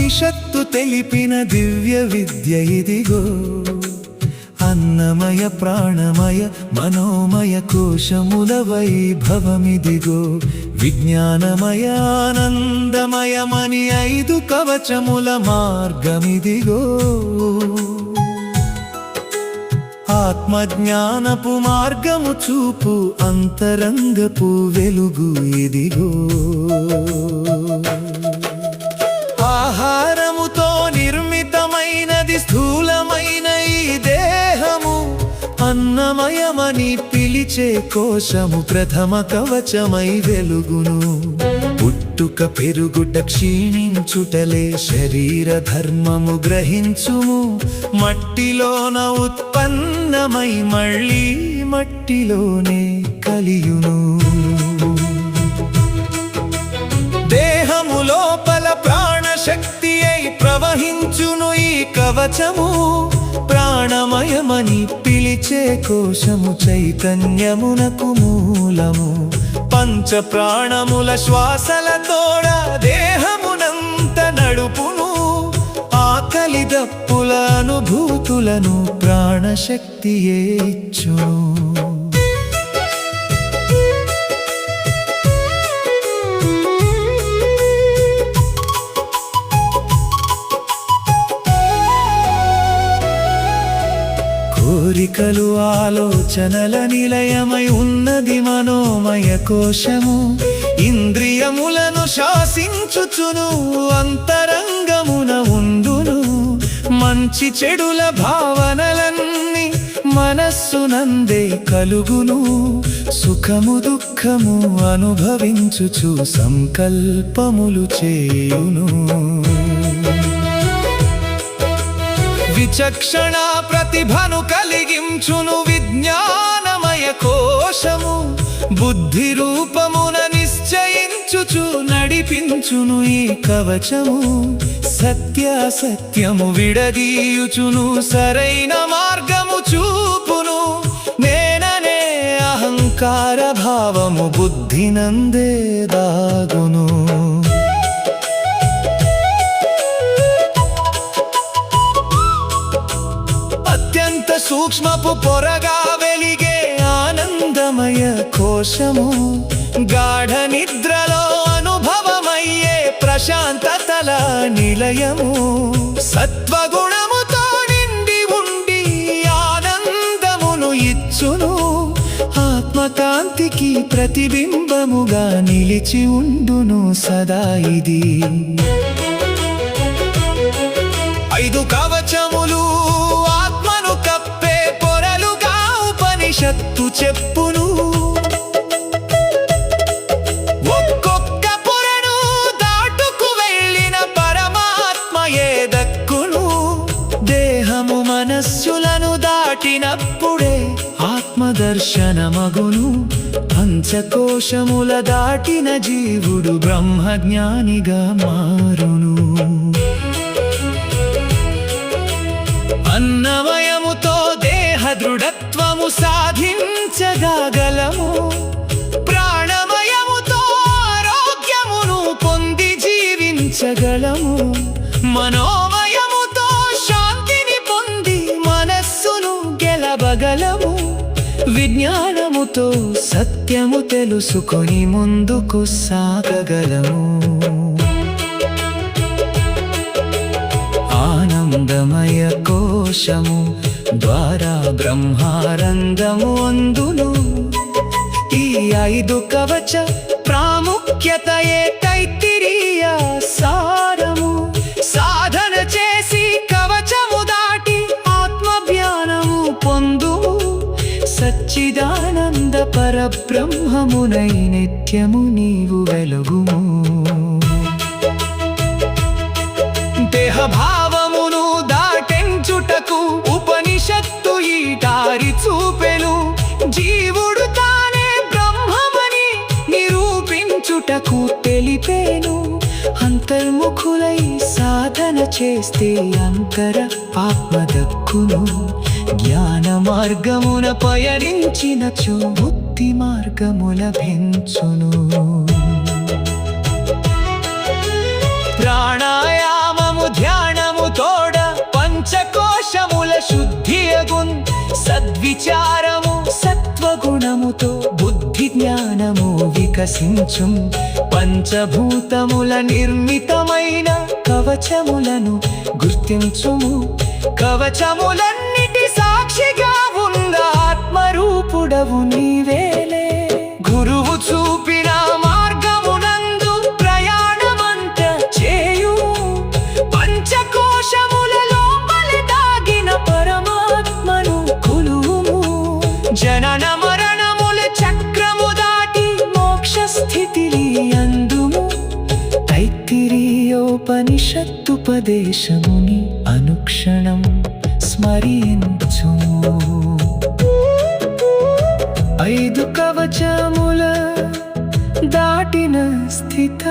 ఉపనిషత్తు తెలిపిన దివ్య విద్య ఇదిగో. అన్నమయ ప్రాణమయ మనోమయ కోశముల వైభవమిదిగో. విజ్ఞానమయ ఆనందమయమని 5 కవచముల మార్గమిదిగో. ఆత్మజ్ఞానపు మార్గము చూపు అంతరంగపు వెలుగు ఇదిగో. ఆహారముతో నిర్మితమైనది స్థూలమైన ఈ దేహము. అన్నమయమని పిలిచే కోశము ప్రథమ కవచమై వెలుగును. పుట్టుక పెరుగుట క్షీణించుటలే శరీర ధర్మము గ్రహించుము. మట్టిలోన ఉత్పన్నమై మళ్ళీ మట్టిలోనే కలియును. దేహము లోపల ప్రాణశక్తి అయి ప్రవహించును ఈ కవచము. ప్రాణమయమని పిలిచే కోశము చైతన్యమునకు మూలము. పంచ ప్రాణముల శ్వాసలతోడ దేహమునంత నడుపును. ఆకలి దప్పుల అనుభూతులను ప్రాణశక్తియే ఇచ్చును. కోరికలు ఆలోచనల నిలయమై ఉన్నది మనోమయ కోశము. ఇంద్రియములను శాసించుచును అంతరంగమున ఉండును. మంచి చెడుల భావనలన్నీ మనస్సునందే కలుగును. సుఖము దుఃఖము అనుభవించుచు సంకల్పములు చేయును. విచక్షణ ప్రతిభను కలిగించును విజ్ఞానమయ కోశము. బుద్ధి రూపమున నిశ్చయించుచు నడిపించును ఈ కవచము. సత్యాసత్యము విడదీయుచును సరైన మార్గము చూపును. నేననే అహంకార భావము బుద్ధినందే దాగును. సూక్ష్మపు పొరగా వెలిగే ఆనందమయ కోశము. గాఢ నిద్రలో అనుభవమయ్యే ప్రశాంతతల నిలయము. సత్వగుణముతో నిండి ఉండి ఆనందమును ఇచ్చును. ఆత్మకాంతికి ప్రతిబింబముగా నిలిచి ఉండును సదా ఇది. 5 కవచములు ఆత్మను కప్పే పొరలుగా ఉపనిషత్తు చెప్పును. ఒక్కొక్క పొరను దాటుకు వెళ్ళిన పరమాత్మయే దక్కును. దేహము మనస్సులను దాటినప్పుడే ఆత్మదర్శనమగును. పంచకోశముల దాటిన జీవుడు బ్రహ్మజ్ఞానిగా మారును. అన్నమయముతో దేహ దృఢత్వము సాధించగలము. ప్రాణమయముతో ఆరోగ్యమును పొంది జీవించగలము. మనోమయముతో శాంతిని పొంది మనస్సును గెలవగలము. విజ్ఞానముతో సత్యము తెలుసుకొని ముందుకు సాగగలము. ఆనందమయ కోశము ద్వారా బ్రహ్మానందము అందును. ఈ 5 కవచ ప్రాముఖ్యతయే తైత్తిరీయ సారము. సాధన చేసి కవచము దాటి ఆత్మజ్ఞానము పొందుము. సచ్చిదానంద పరబ్రహ్మమునై నిత్యము నీవు వెలుగుము. దేహ భావమును దాటెంచుటకు ఉపనిషత్తు ఈ దారి చూపెను. జీవుడు తానే బ్రహ్మమని నిరూపించుటకు తెలిపేను. అంతర్ముఖులై సాధన చేస్తే అంతర ఆత్మ దక్కును. జ్ఞాన మార్గమున పయనించినచో ముక్తి మార్గముల భెంచును. ప్రాణాయామము వికసించు పంచభూతముల నిర్మితమైన కవచములను గుర్తించుము కవచములన్నిటి సాక్షిగా ఉన్న ఆత్మరూపుడవు నీవేలే గురువు చూపిన మార్గమునందు ప్రయాణమంత చేయు పంచకోశముల లోపల దాగిన పరమాత్మను కొలువుము జనన మరణముల చక్రము దాటి మోక్ష స్థితిని అందుము తైత్తిరీయోపనిషత్తుపదేశముని అనుక్షణం స్మరించుము 5 కవచముల దాటిన స్థిత